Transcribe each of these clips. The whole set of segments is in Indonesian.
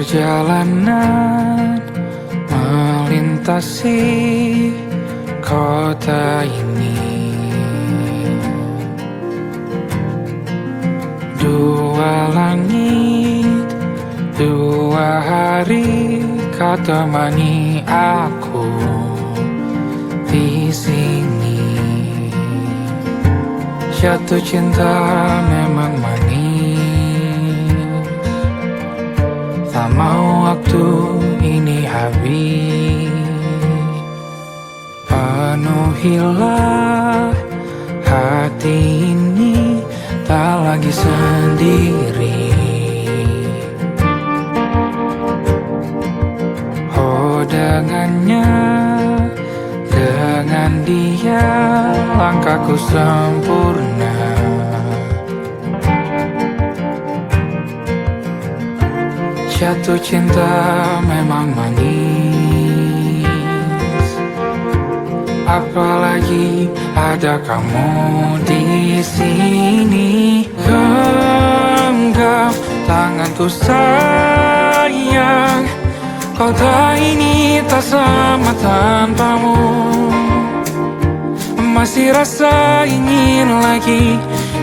Perjalanan melintasi kota ini, dua langit, dua hari kau temani aku di sini. Jatuh cinta memang manis, tak mau waktu ini habis. Penuhilah hati ini, tak lagi sendiri. Oh dengannya, dengan dia langkahku sempurna. Jatuh cinta memang manis, apalagi ada kamu di sini. Genggam tanganku sayang, kota ini tak sama tanpamu. Masih rasa ingin lagi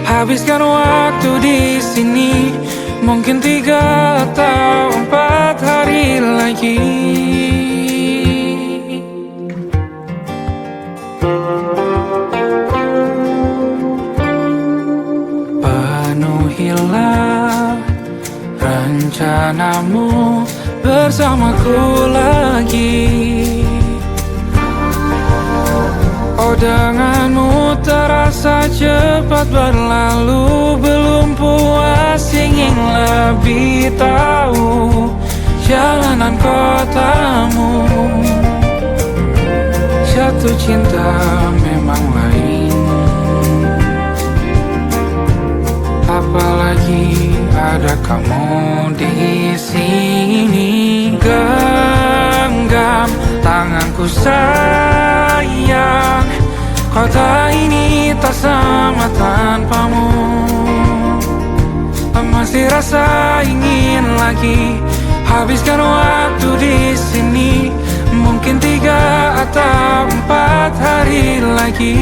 habiskan waktu di sini. Mungkin 3 atau 4 hari lagi. Penuhilah rencanamu bersamaku lagi. Oh denganmu terasa cepat berlalu, belum puas ingin lebih tahu jalanan kotamu. Jatuh cinta memang lain, apalagi ada kamu di sini. Genggam tanganku sayang, kota ini tak sama tanpamu. Masih rasa ingin lagi habiskan waktu di sini. Mungkin 3 atau 4 hari lagi.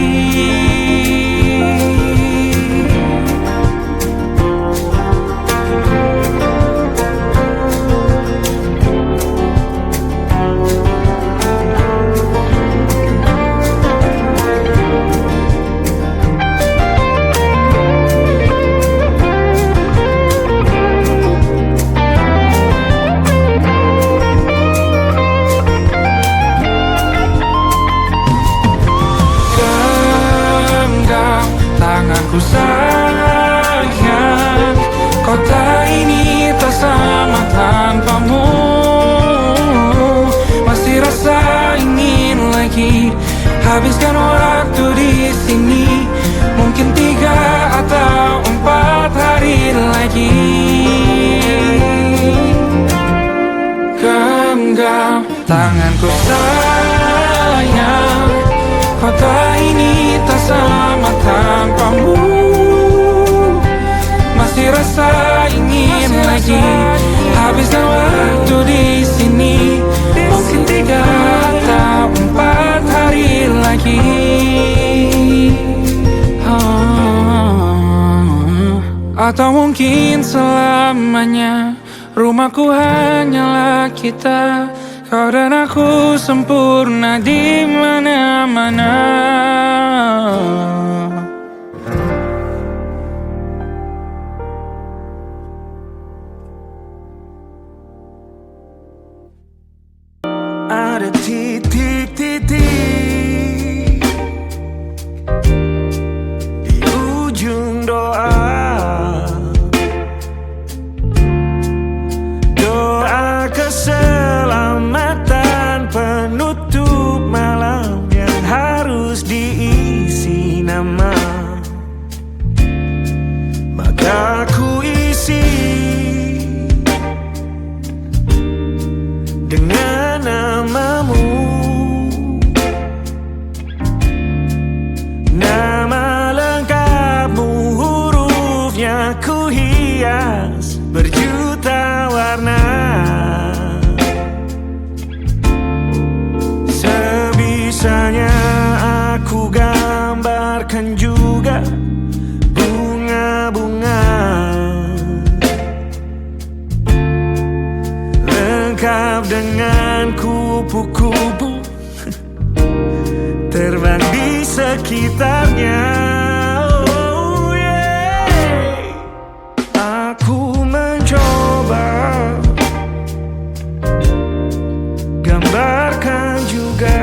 Tanganku sayang, kota ini tak sama tanpamu. Masih rasa ingin lagi habiskan waktu di sini. Mungkin 3 atau 4 hari lagi. Genggam tanganku sayang, kota ini tak sama tanpamu. Masih rasa ingin lagi habiskan waktu di sini. Mungkin 3 atau 4 hari lagi. Atau mungkin selamanya. Rumahku hanyalah kita, kau dan aku sempurna di mana-mana. Ada titik-titik di ujung doa. Doa keselamatan penutup malam yang harus diisi nama. Maka ku isi dengan namamu. Nama lengkapmu, hurufnya ku hias berjuta warna. gelap dengan kupu-kupu terbang di sekitarnya. Oh yeah. Aku mencoba gambarkan juga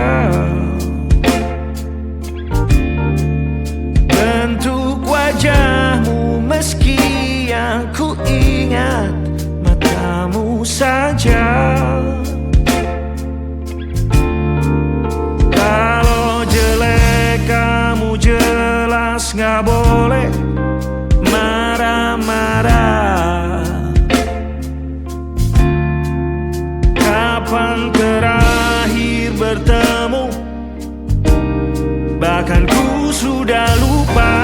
bentuk wajahmu, meski yang ku ingat matamu saja. Kalau jelek kamu jelas gak boleh marah-marah. Kapan terakhir bertemu, bahkan ku sudah lupa.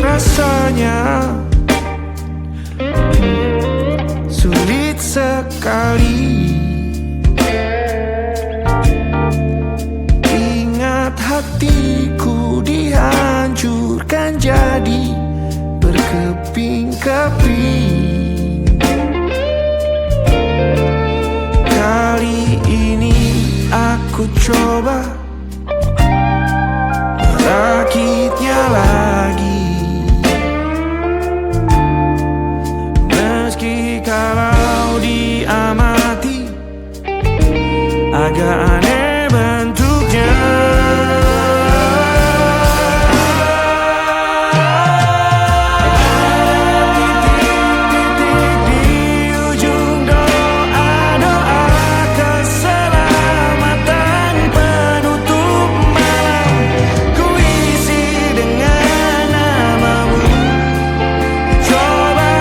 Rasanya sulit sekali. Ingat hatiku dihancurkan jadi berkeping-keping. Kali ini aku coba merakitnya lagi. Kalau diamati agak aneh bentuknya. Titik-titik di ujung doa-doa keselamatan penutup malam, ku isi dengan namamu. Coba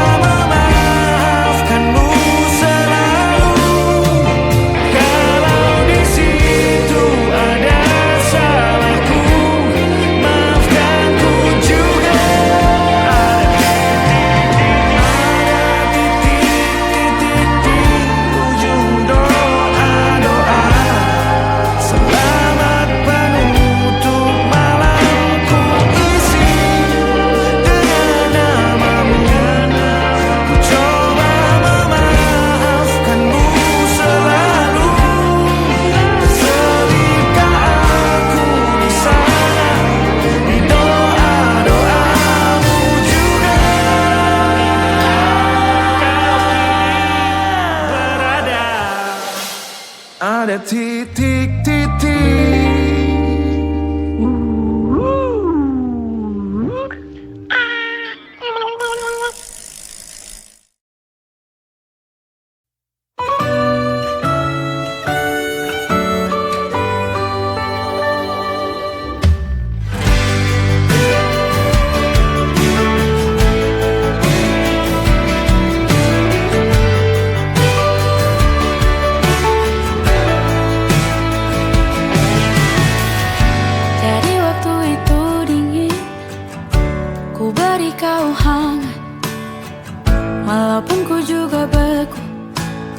ada titik-titik.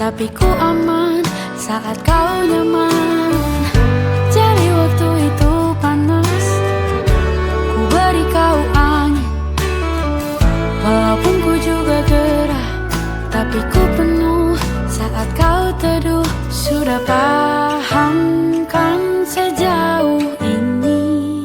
Tapi ku aman saat kau nyaman. Jadi waktu itu panas, ku beri kau angin. Walaupun ku juga gerah, tapi ku penuh saat kau teduh. Sudah paham kan sejauh ini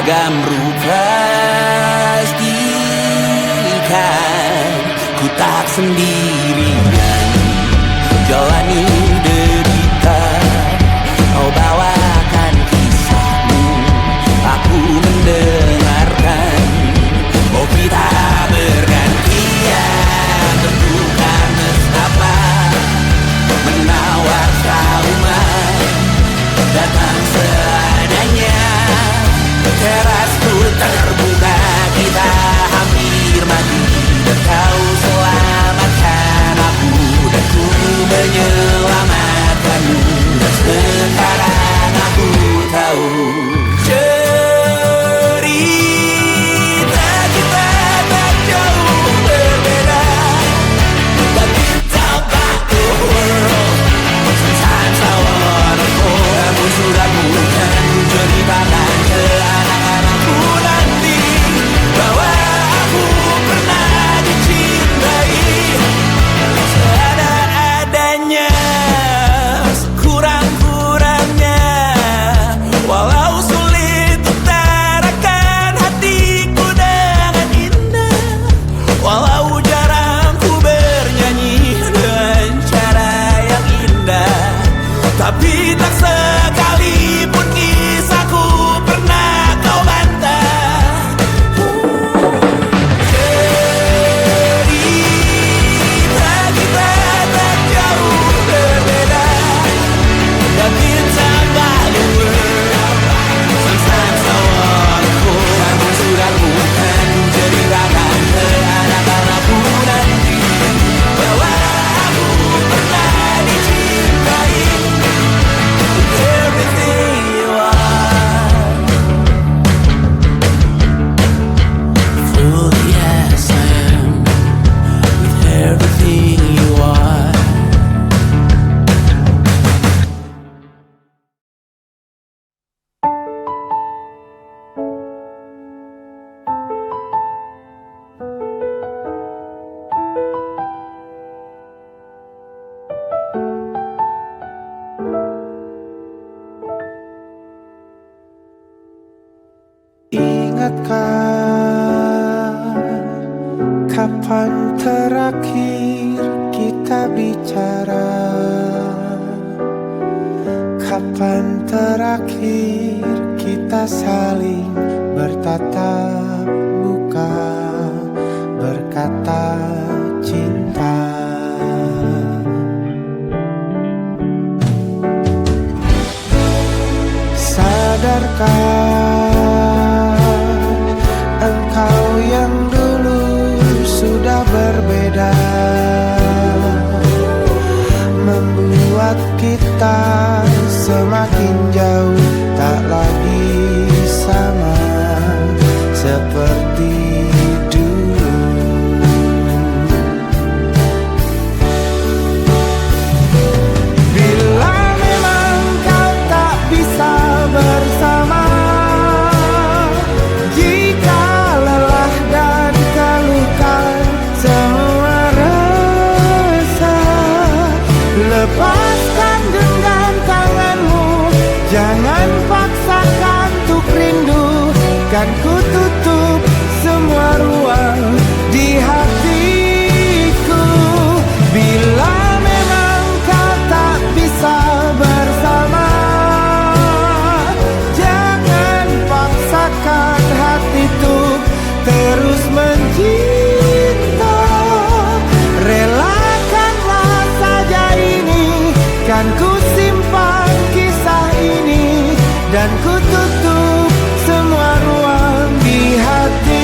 beragam rupa pastikan ku tak sendirian jalani derita. Kau bawakan kisahmu, aku mendengarkan. Oh kita bergantian bertukar nestapa, menawar trauma datang seadanya. Terasku terbuka, kita hampir mati, dan kau selamatkan aku, dan ku menyelamatkanmu. Dan sekarang aku tahu cerita kita tak jauh berbeda. But it's about the world. Sometimes I wanna fall. Namun sudah bukan ceritakan ke anak-anakku nanti bahwa aku pernah dicintai seadanya, sekurang-kurangnya. Walau sulit utarakan hatiku dengan indah, walau jarang ku bernyanyi dengan cara yang indah, tapi tak sekalipun kisahku pernah kau bantah. Cerita kita tak jauh berbeda, dan kita malu. Sometimes I wanna fall. Namun sudah bukan ceritakan ke anak-anakku nanti bahwa aku pernah dicintai. Everything you are, fully as I am, with everything you are. Ingatkah kapan terakhir kita bicara? Kapan terakhir kita saling bertatap muka, berkata cinta? Sadarkah engkau yang dulu sudah berbeda, membuat kita semakin jauh, tak lagi sama seperti dulu. Bila memang kau tak bisa bersama, jika lelah dan keluhkan semua rasa, lepaskan genggam tanganmu, jangan paksakan untuk rindu. Kan ku tutup semua ruang di hatiku. Bila memang kau tak bisa bersama, jangan paksakan hati untuk terus mencinta. Relakanlah saja ini, kan ku simpan kisah ini, dan ku tutup semua ruang di hatiku.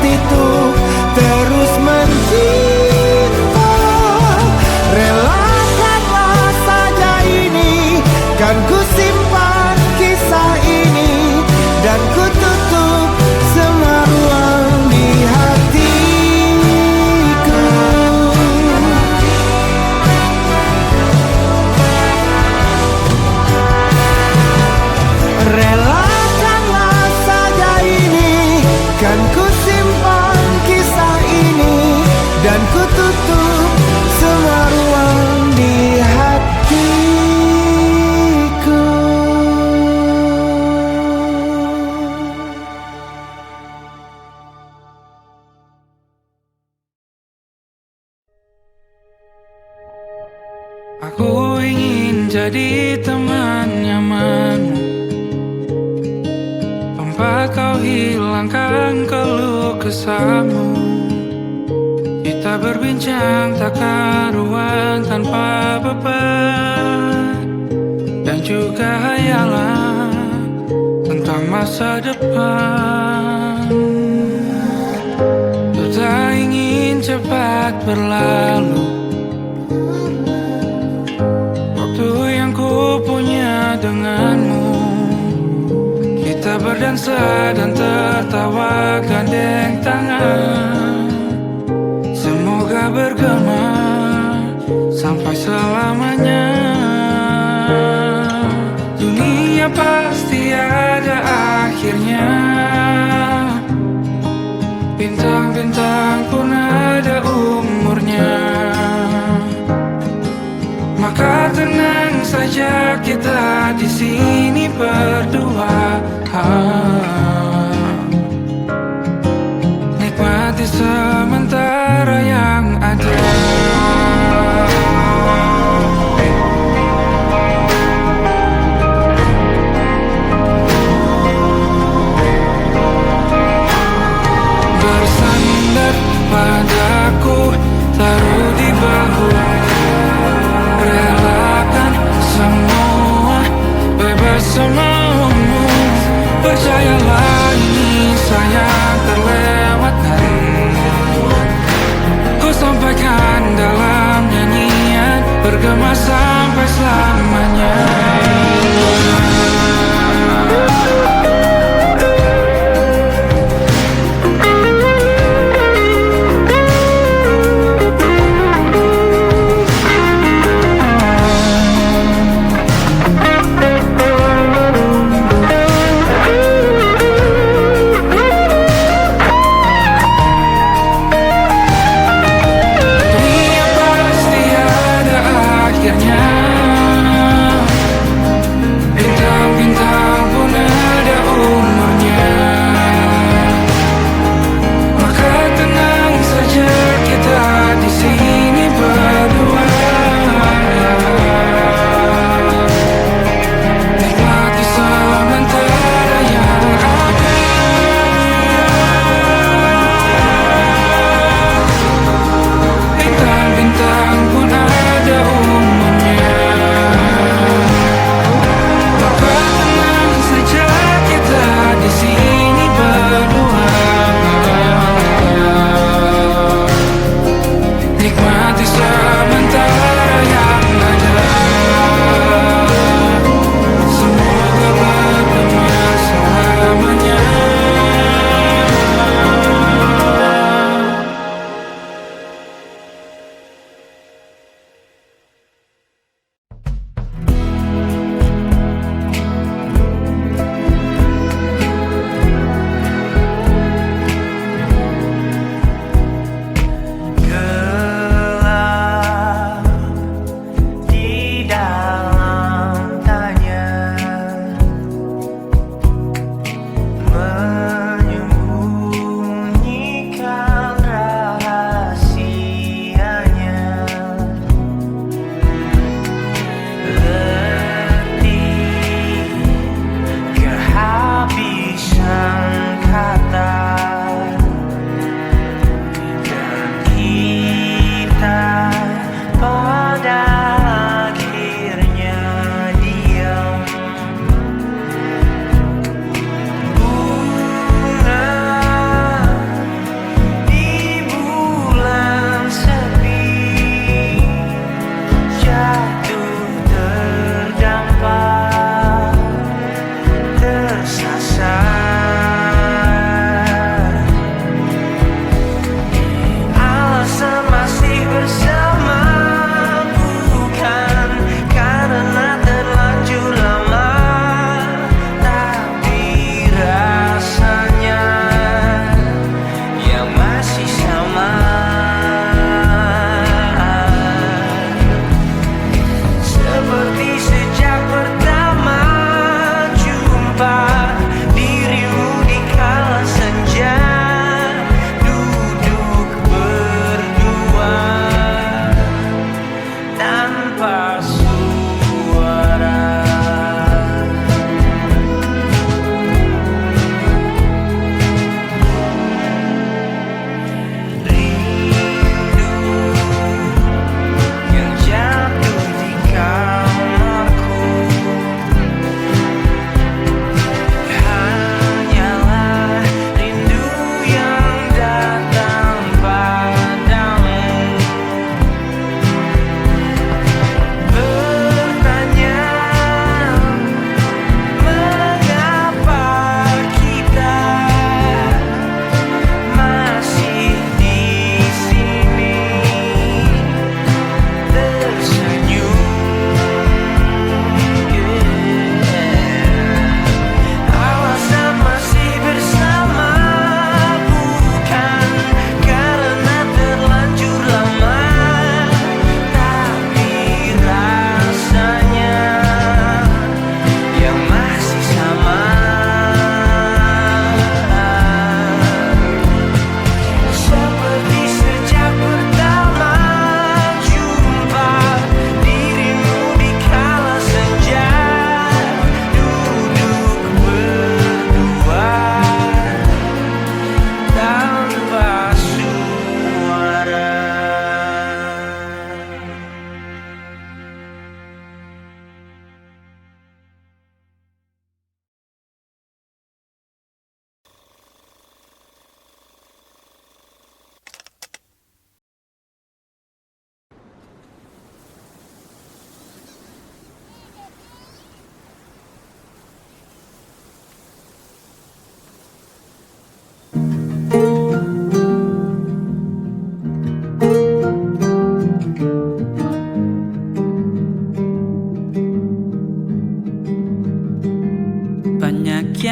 hatiku terus mencinta. Relakanlah saja ini, kan ku simpan kisah ini, dan ku tutup semua ruang di hatiku. Relakanlah saja ini, kan ku simpan kisah ini, dan ku tutup semua ruang di hatiku. Aku ingin jadi teman nyamanmu, tempat kau hilangkan keluh kesahmu. Kita berbincang tak karuan tanpa beban, dan juga hayalan tentang masa depan. Ku tak ingin cepat berlalu waktu yang ku punya denganmu. Kita berdansa dan tertawa gandeng tangan, semoga bergema sampai selamanya. Dunia pasti ada akhirnya, bintang-bintang pun ada umurnya. Maka tenang saja kita di sini berdua, nikmati sementara yang ada. Bersandar padaku, taruh di bahu, relakan semua, bebas semaumu. Percayalah ini sayang terlewatkan, ku sampaikan dalam nyanyian, bergema sampai selamanya. Dunia pasti ada akhirnya,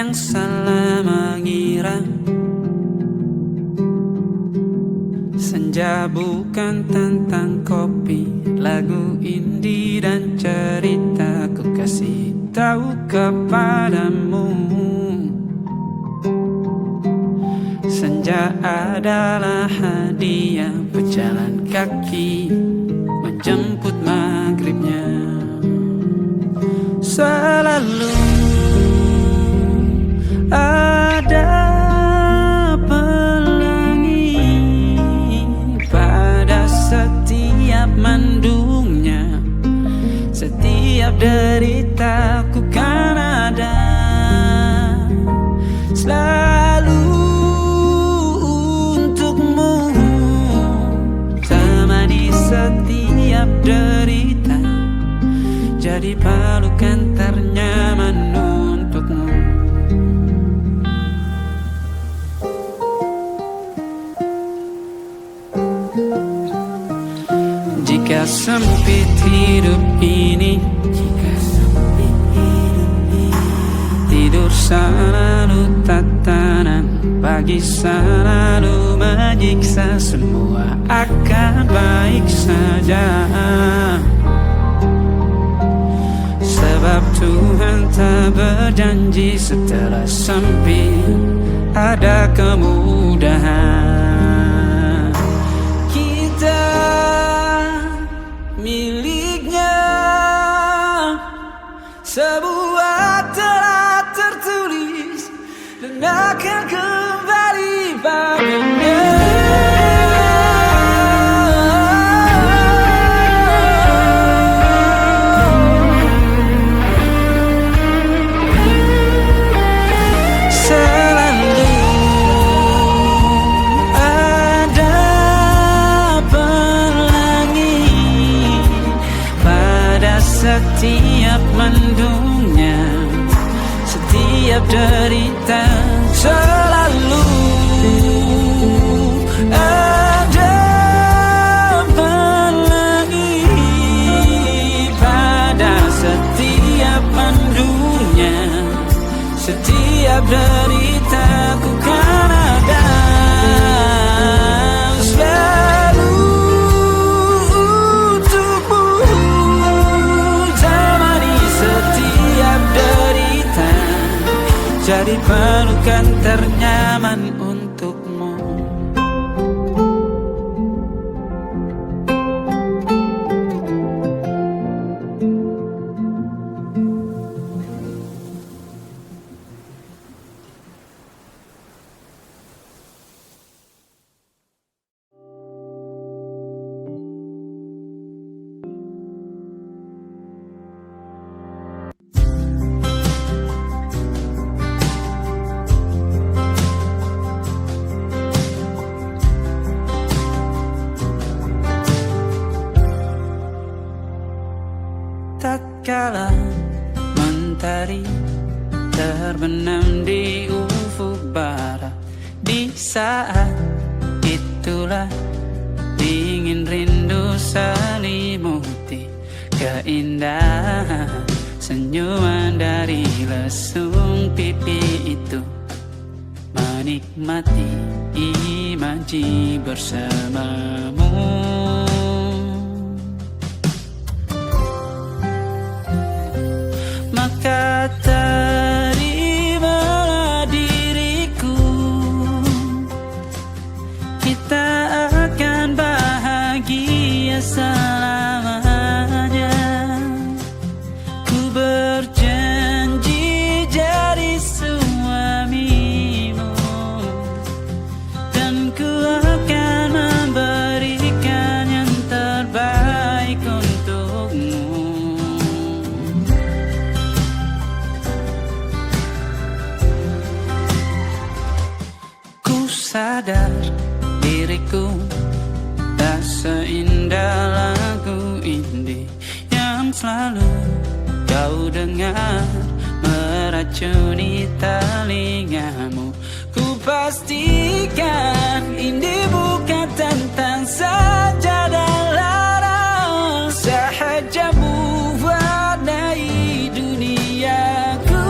yang salah mengira senja bukan tentang kopi, lagu indie dan cerita ku kasih tahu kepadamu. Senja adalah hadiah pejalan kaki menjemput maghribnya. Selalu ada pelangi pada setiap mendungnya. Setiap deritaku kan ada selalu untukmu, temani setiap derita, jadi pelukan ternyaman untukmu. Jika sempit hidup ini, tidur selalu tatanan, pagi selalu menyiksa, semua akan baik saja. Sebab Tuhan tak berjanji setelah sempit ada kemudahan. Kita miliknya, sebuah telah tertulis dan akan kembali padanya. Setiap mendungnya, setiap derita, selalu ada pelangi pada setiap mendungnya. Setiap derita ku kan ada selalu untukmu, jadi pelukan ternyaman untukmu. Tatkala mentari terbenam di ufuk barat, di saat itulah dingin rindu selimuti keindahan senyuman dari lesung pipi itu, menikmati imaji bersamamu. Maka terimalah diriku, kita akan bahagia selamanya. Ku berjanji jadi suamimu, dan ku akan memberikan yang terbaik untukmu. Sadar diriku tak seindah lagu indie yang selalu kau dengar meracuni telingamu. Ku pastikan indie bukan tentang saja dan larang, sahaja mewarnai duniaku.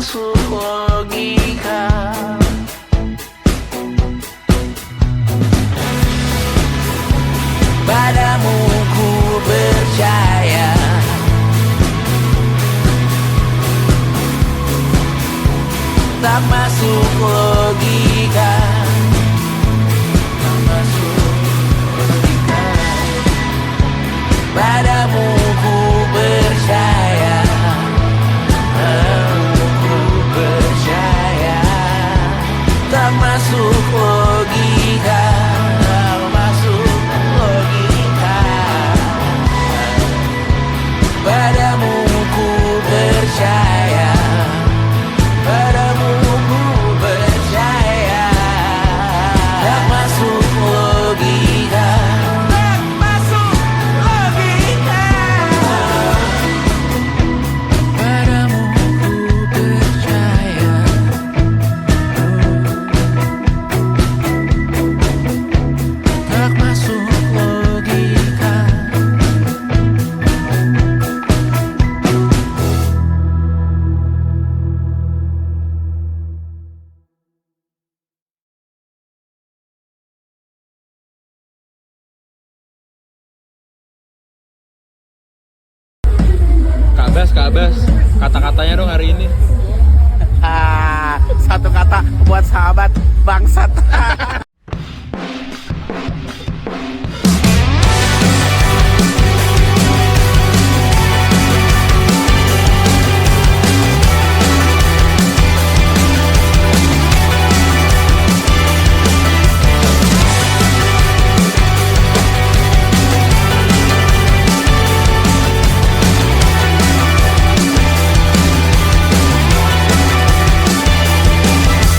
masuk logika. Padamu ku percaya, tak masuk logika, tak masuk logika. Padamu ku percaya, padamu ku percaya, tak masuk logika, tak masuk logika. Padamu ku percaya, padamu ku percaya, tak masuk logika, tak masuk logika. Padamu ku percaya, tak masuk logika. Kak Bas, kata-katanya dong hari ini. Satu kata buat sahabat bangsat.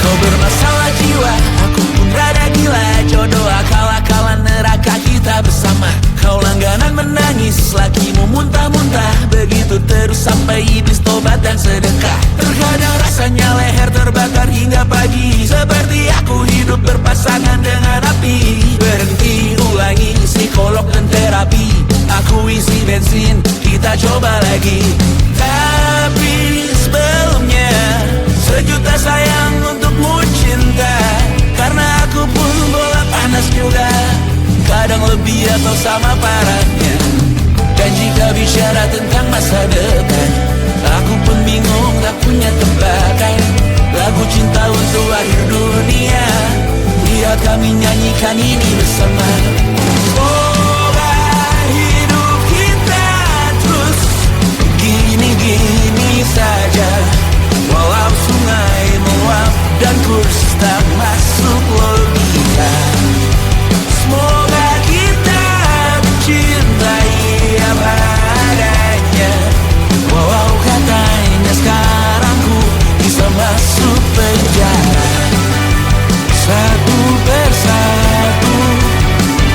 Kau bermasalah jiwa, aku pun rada gila. Jodoh akal-akalan neraka kita bersama. Kau langganan menangis, lakimu muntah-muntah. Begitu terus sampai iblis tobat dan sedekah. Terkadang rasanya leher terbakar hingga pagi. Seperti aku hidup berpasangan dengan api. Berhenti, ulangi psikolog dan terapi. Aku isi bensin, kita coba lagi. Tapi sebelumnya, sejuta sayang untukmu cinta. Karena aku pun bola panas juga, kadang lebih atau sama parahnya. Dan jika bicara tentang masa depan, aku pun bingung tak punya tebakan. Lagu cinta untuk akhir dunia, biar kami nyanyikan ini bersama. Semoga hidup kita terus gini-gini saja. Walau sungai meluap dan kurs tak masuk logika. Semoga kita mencintai apa adanya. Walau katanya sekarang ku bisa masuk penjara. Satu persatu,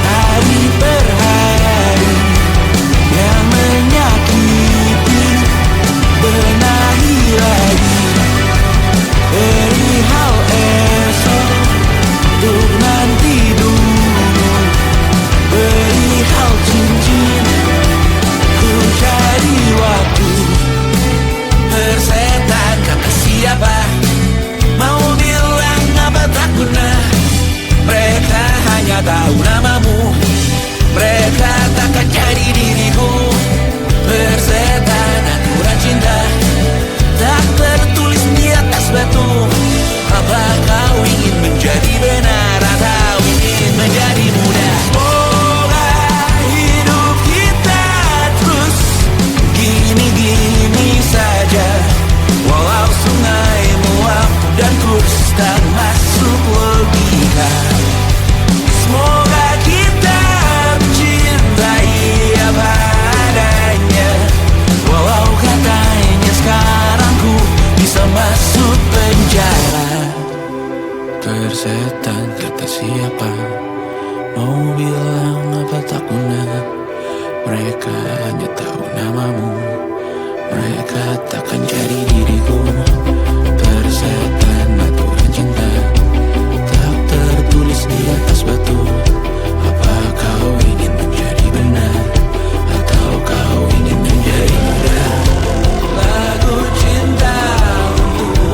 hari per hari, yang menyakiti benahi lagi. Perihal esok, untuk nanti dulu. Perihal cincin, ku cari waktu. Persetan kata siapa, mau bilang apa tak guna. Mereka hanya tahu namamu, mereka takkan jadi diriku. Persetan aturan cinta, tak tertulis di atas batu. Apa kau ingin menjadi benar atau ingin menjadi muda? Semoga hidup kita terus gini-gini saja. Walau sungai meluap dan kurs tak masuk logika. Semoga kita mencintai apa adanya. Walau katanya sekarang ku bisa masuk penjara. Persetan kata siapa, mau bilang apa tak guna. Mereka hanya tahu namamu, mereka takkan jadi diriku. Persetan aturan cinta, tak tertulis di atas batu. Apa kau ingin menjadi benar atau kau ingin menjadi muda? Lagu cinta untuk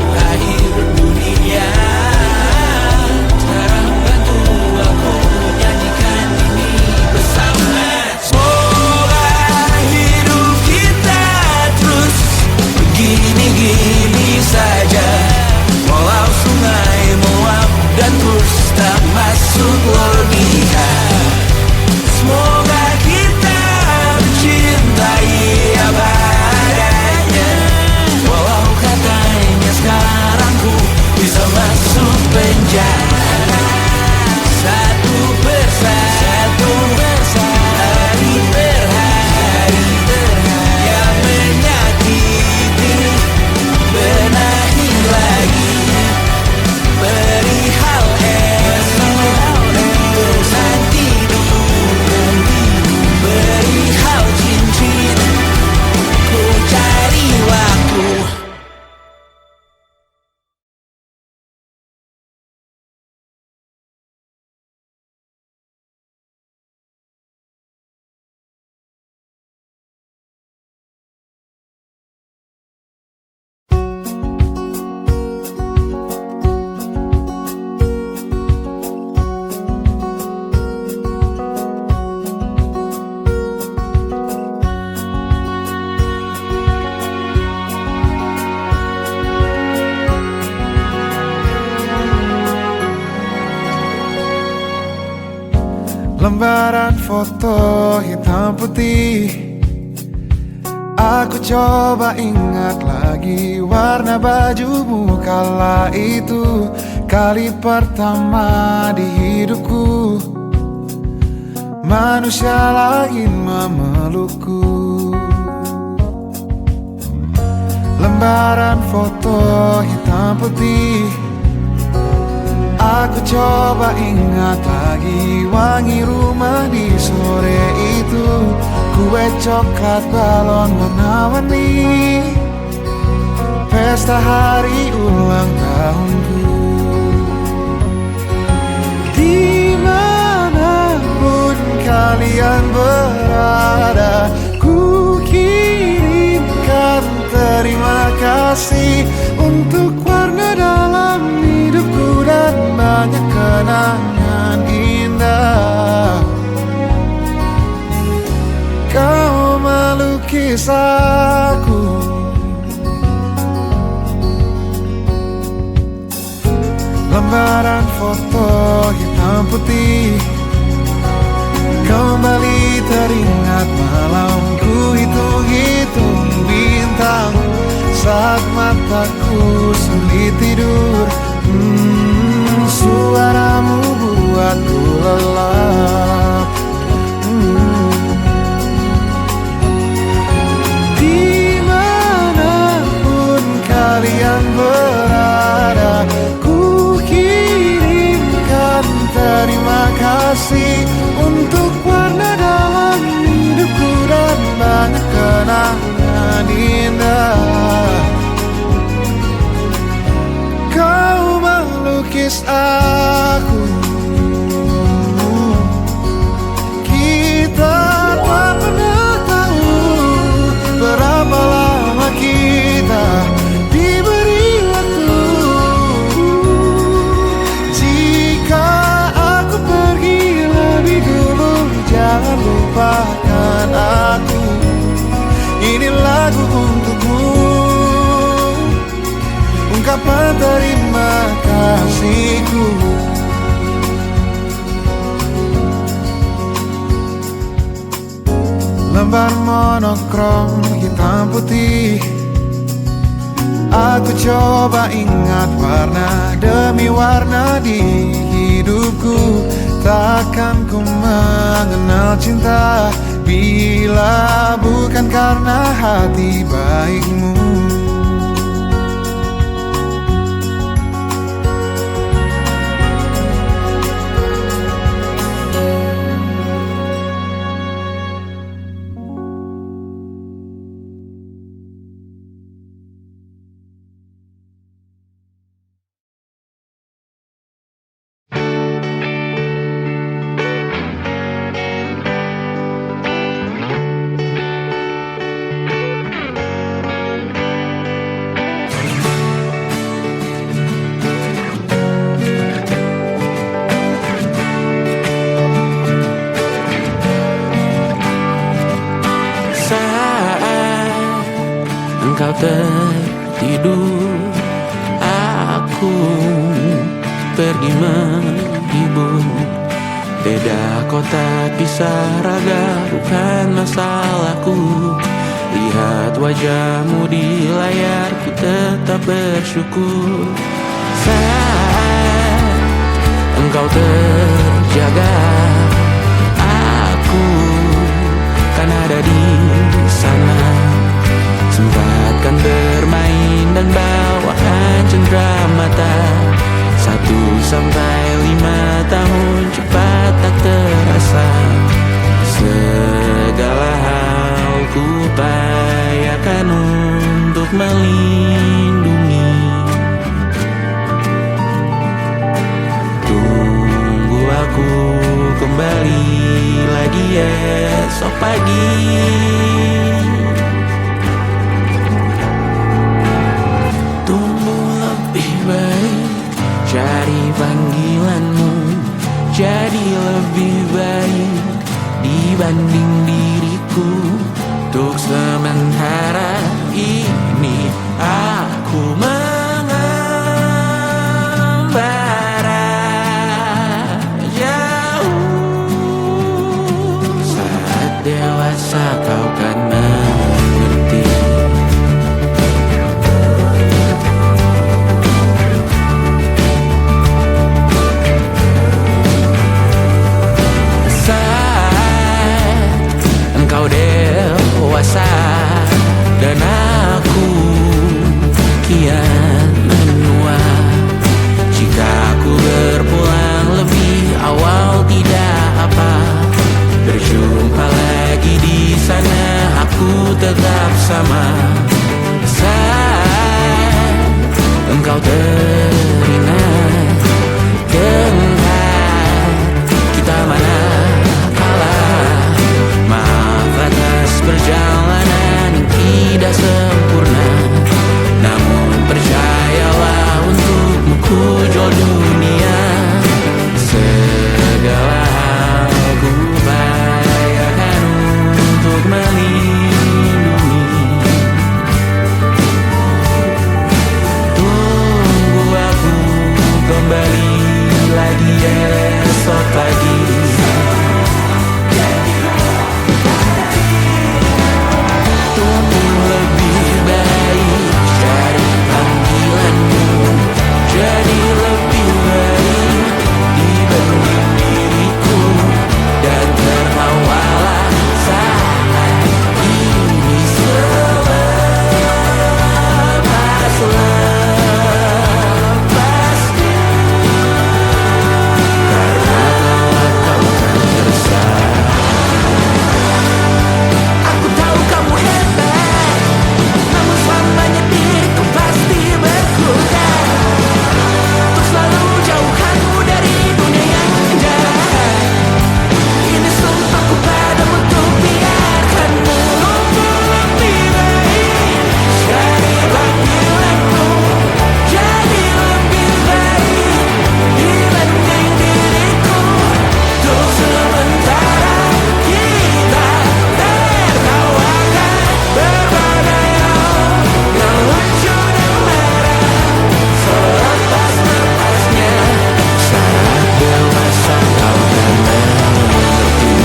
Lembaran foto hitam putih, aku coba ingat lagi warna bajumu kala itu. Kali pertama di hidupku, manusia lain memelukku. Lembaran foto hitam putih, aku coba ingat lagi wangi rumah di sore itu. Kue coklat, balon warna-warni, pesta hari ulang tahunku. Dimanapun kalian berada, ku kirimkan terima kasih untuk warna dalam hidupku dan banyak kenangan indah. Kau melukis aku, lembaran foto hitam putih, kembali teringat malamku hitung-hitung bintang saat mataku sulit tidur. Suaramu buatku lelap. Dimanapun kalian berada, ku kirimkan terima kasih untuk warna dalam hidupku dan banyak kenangan indah. Kau melukis aku, kita tak pernah tahu berapa lama kita diberi waktu. Jika aku pergi lebih dulu, jangan lupakan aku. Ini lagu untukmu, ungkapan terima kasihku. Lembar monokrom hitam putih, aku coba ingat warna demi warna di hidupku. Takkan ku mengenal cinta bila bukan karena hati baikmu. Engkau tertidur, aku pergi menghibur. Beda kota, pisah raga, bukan masalahku. Lihat wajahmu di layar, ku tetap bersyukur. Saat engkau terjaga, aku kan ada di sana. Sempatkan bermain dan bawakan cenderamata. 1-5 tahun cepat tak terasa. Segala hal ku upayakan untuk melindungi. Tunggu aku kembali lagi esok pagi. Cari panggilanmu jadi lebih baik dibanding diriku. Untuk sementara ini aku mengembara jauh tetap sama. Saat engkau teringat dengar kita mana kalah. Maaf atas perjalanan yang tidak sempurna, namun percayalah untukmu ku jual dunia. Segala hal ku bayarkan untuk melindungi. Tunggu aku kembali lagi esok pagi. Tumbuh lebih baik dari panggilanmu, jadi lebih baik dibanding diriku, dan tertawalah saat ini selepas-lepasnya, karena kau akan tersayang. Aku tahu kamu hebat, namun selamanya diriku pasti berkutat. Untuk selalu jauhkanmu dari dunia yang jahat. Ini sumpahku padamu untuk biarkanmu tumbuh lebih baik dari panggilanmu, jadi lebih baik dibanding diriku. Untuk sementara kita tertawakan berbagai hal yang lucu dan marah. Selepas-lepasnya, saat dewasa kau akan mengerti,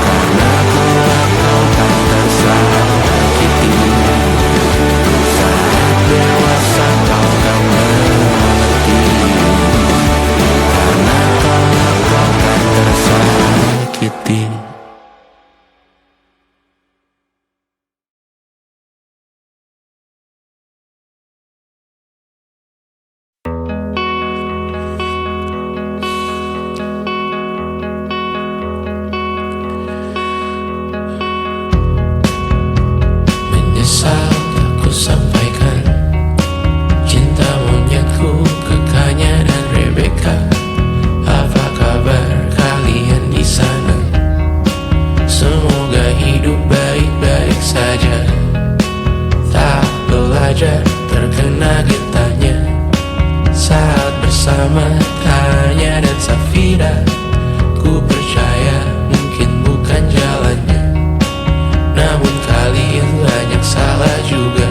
karena kelak kau tak tersakiti. Saat dewasa kau akan mengerti, karena kelak kau tak tersakiti. Menyesal aku sampaikan cinta monyetku ke Kanya dan Rebecca. Apa kabar kalian di sana? Semoga hidup baik-baik saja. Tak belajar terkena getahnya saat bersama Tanya dan Safira. Ku percaya mungkin bukan jalannya, namun kalian banyak salah juga.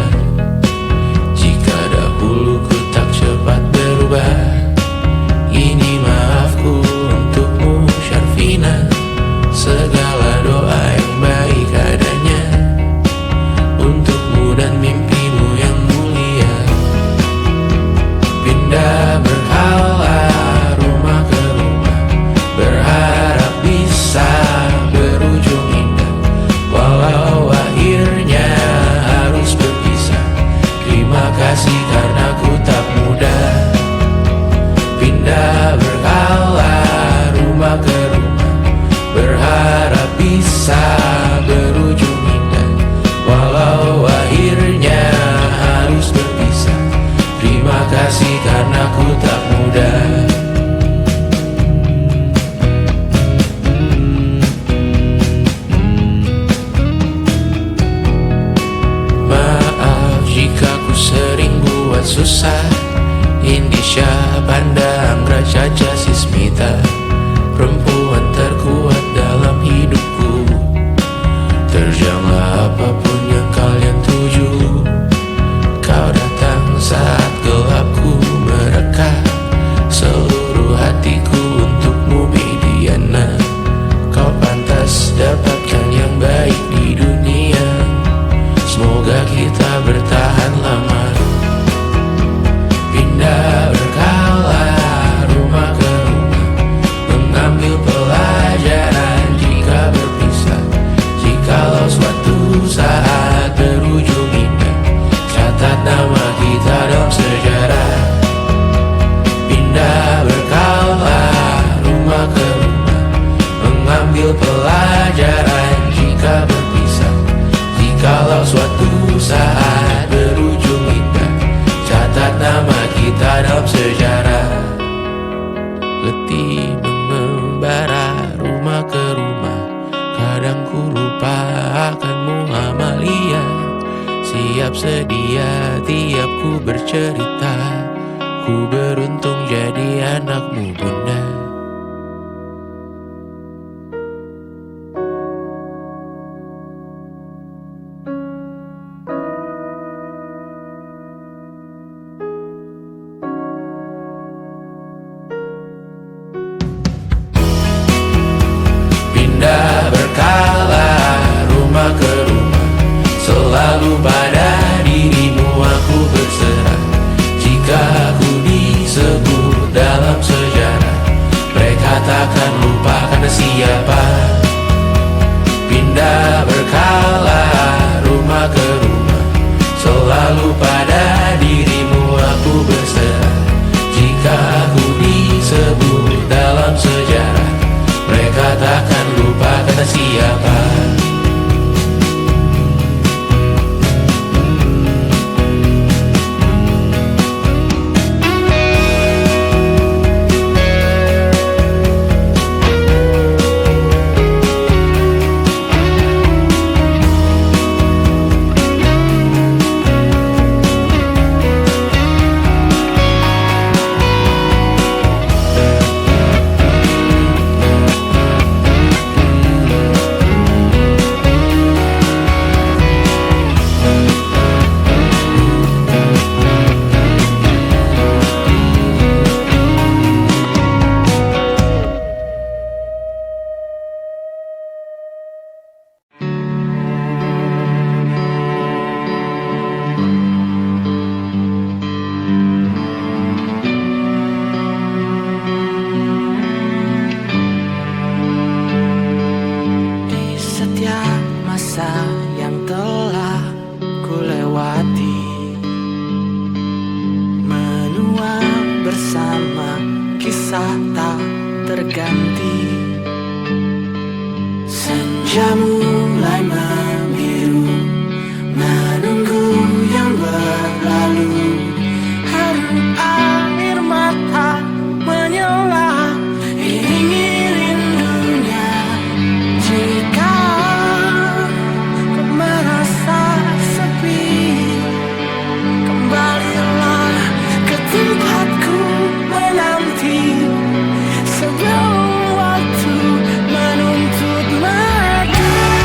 Jika dahulu ku tak cepat berubah, ini maafku untukmu Syarfina. Segala doa yang baik adanya untukmu dan mimpimu yang mulia. Pindah berhala rumah ke rumah, berharap bisa berujung indah. Walau akhirnya harus berpisah, terima kasih karena ku tak mudah. Pindah berhala rumah ke rumah, berharap bisa berujung indah. Walau akhirnya harus berpisah, terima kasih karena ku tak mudah. Maaf jika ku sering buat susah. Indisha, Panda, Anggra, Caca, Sismita, perempuan terkuat dalam hidupku. Terjanglah apapun yang kalian tuju. Kau datang saat gelapku mereka. Seluruh hatiku untukmu Mediana. Kau pantas dapatkan yang baik di dunia. Semoga kita bertahan lama. Pindah berkala saat berujung indah. Catat nama kita dalam sejarah. Letih mengembara rumah ke rumah, kadang ku lupa akanmu Amalia. Siap sedia tiap ku bercerita, ku beruntung jadi anakmu bunda. Pindah berkala rumah ke rumah, selalu pada dirimu aku berserah. Jika ku disebut dalam sejarah, mereka takkan lupa karena siapa. Pindah berkala rumah ke rumah, selalu pada dirimu aku berserah. Jika ku disebut dalam sejarah, mereka takkan lupa kata siapa. Sebelum waktu menuntut mati.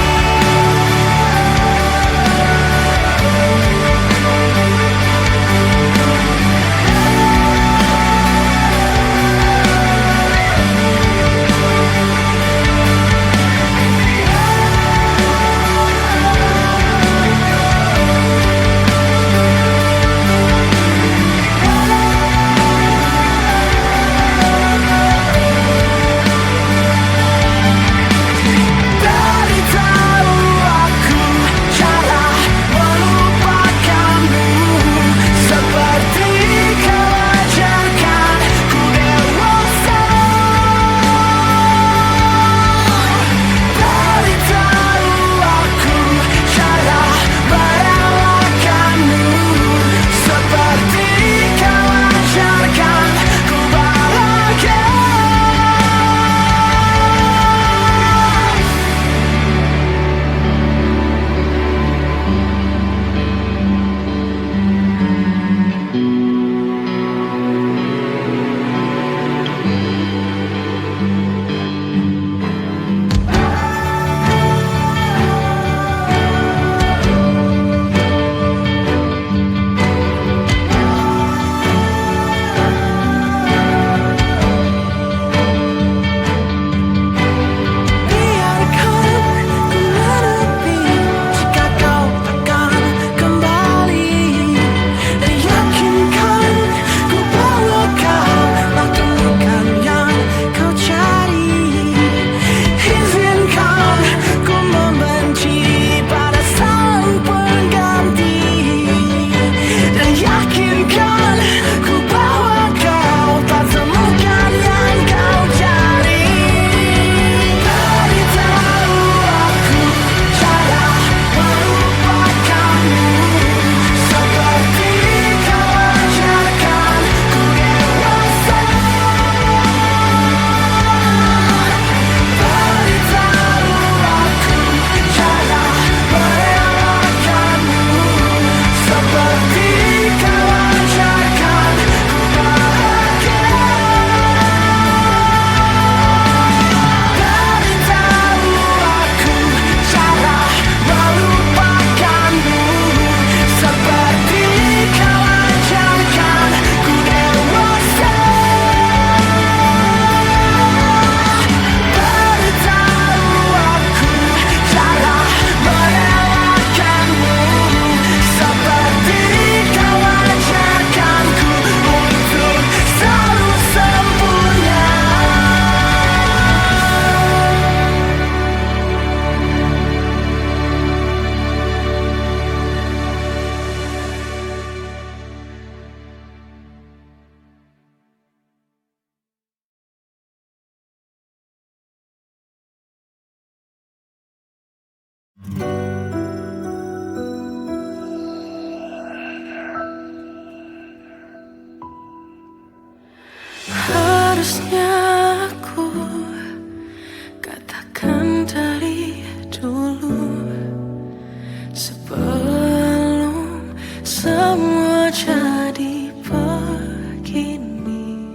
Sebelum semua jadi begini,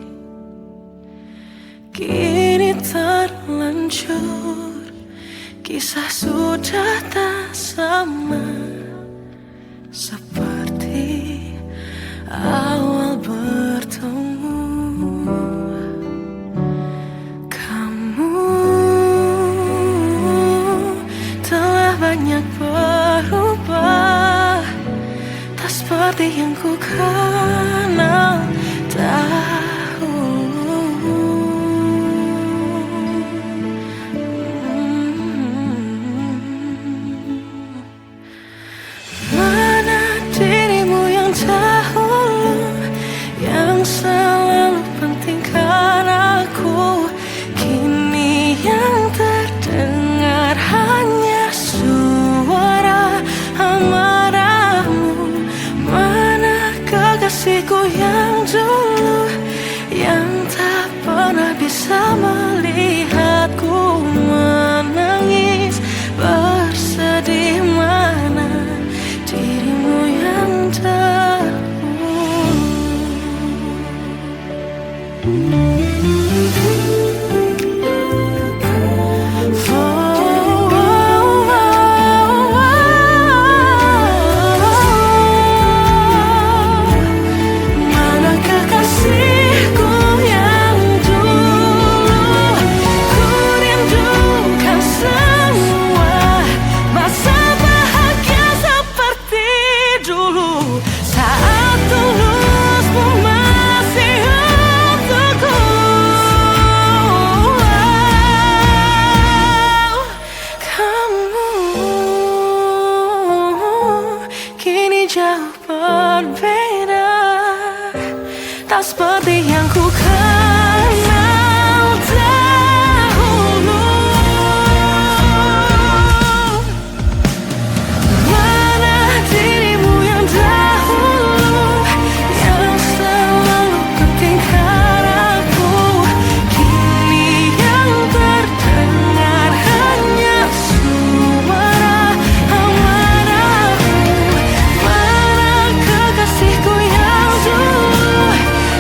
kini terlanjur, kisah sudah tak sama seperti awal bertemu. Kamu telah banyak berubah, tak seperti yang ku kenal dahulu. Mana dirimu yang dahulu, yang selalu pentingkan aku, kini yang terdengar hanya suara amarahmu. Mana kekasihku yang dulu, yang tak pernah bisa melihatku menangis bersedih. Mana dirimu yang dahulu. Mana kekasihku yang dulu, ku rindukan semua masa bahagia seperti dulu, saat tulusmu masih untukku. Kamu kini jauh berbeda, tak seperti yang ku kenal dahulu. Mana dirimu yang dahulu, yang selalu pentingkan aku, kini yang terdengar hanya suara amarahmu. Mana kekasihku yang dulu,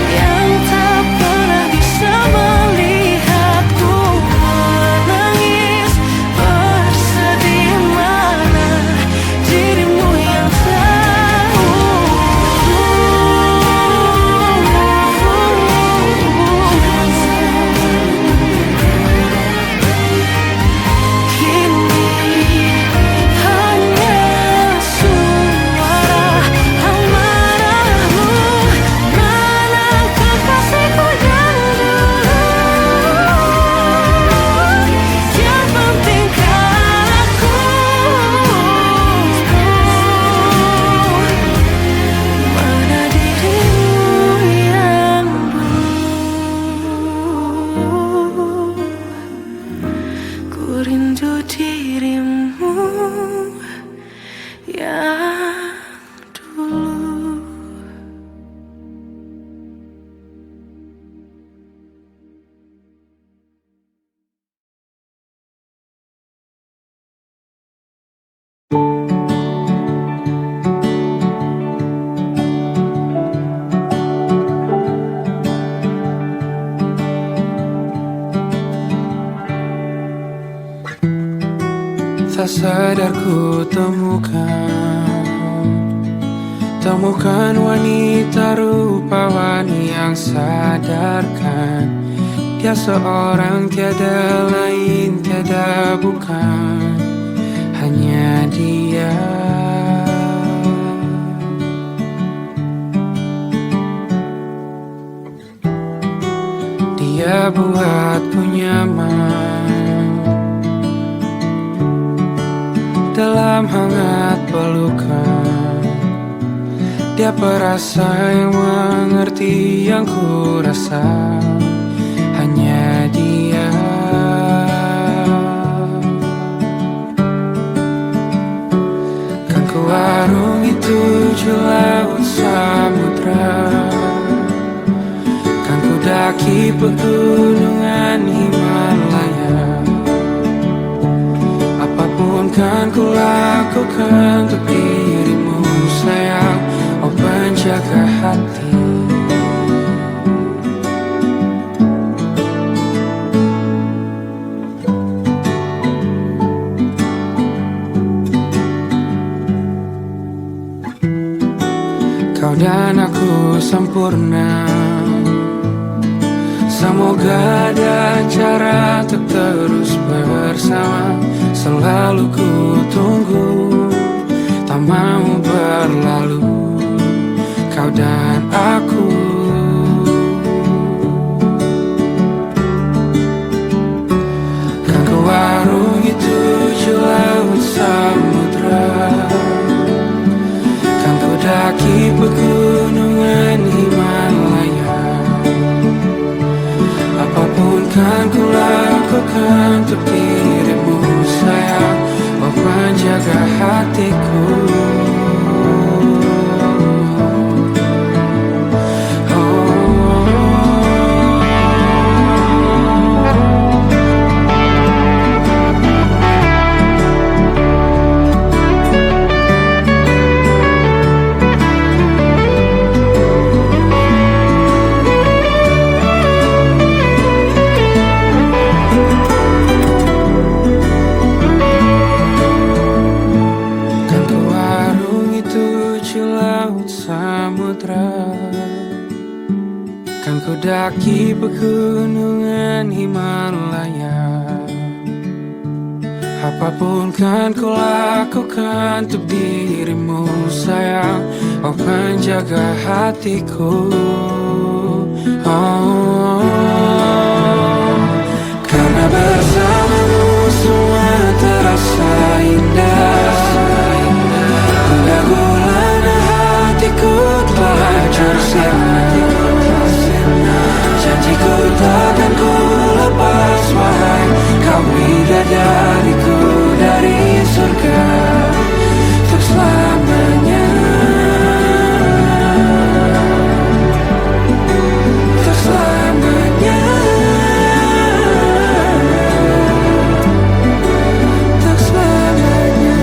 yang tak pernah bisa melihatku menangis bersedih. Mana dirimu yang kini hanya suara amarahmu. Mana kekasihku yang dulu, yang pentingkan aku, mana dirimu yang dulu. Ku rindu dirimu yang dulu. Tak sadar ku temukan wanita rupawan yang sadarkan dia seorang, tiada lain, tiada bukan, hanya dia. Dia buatku nyaman dalam hangat pelukan. Dia perasa yang mengerti yang ku rasa, hanya dia. Kan ku warungi 7 laut samudra, kan ku daki pegunungan Himalaya. Apapun kan ku lakukan kau dan aku sempurna. Semoga ada cara untuk terus bersama. Selalu ku tunggu, tak mau berlalu, kau dan aku. Kan ku warungi 7 laut samudra, kan ku daki pegunungan Himalaya. Apapun kan ku lakukan untuk dirimu sayang, oh penjaga hatiku. Kan ku daki pegunungan Himalaya. Apapun kan ku lakukan untuk dirimu sayang, oh penjaga hatiku. Oh, karena bersamamu semua terasa indah. Gundah gulana hatiku telah bersama. Janjiku takkan ku lepas, wahai kau bidadariku dari surga untuk selamanya, untuk selamanya, untuk selamanya.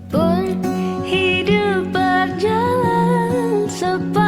Pun hidup berjalan sepanjang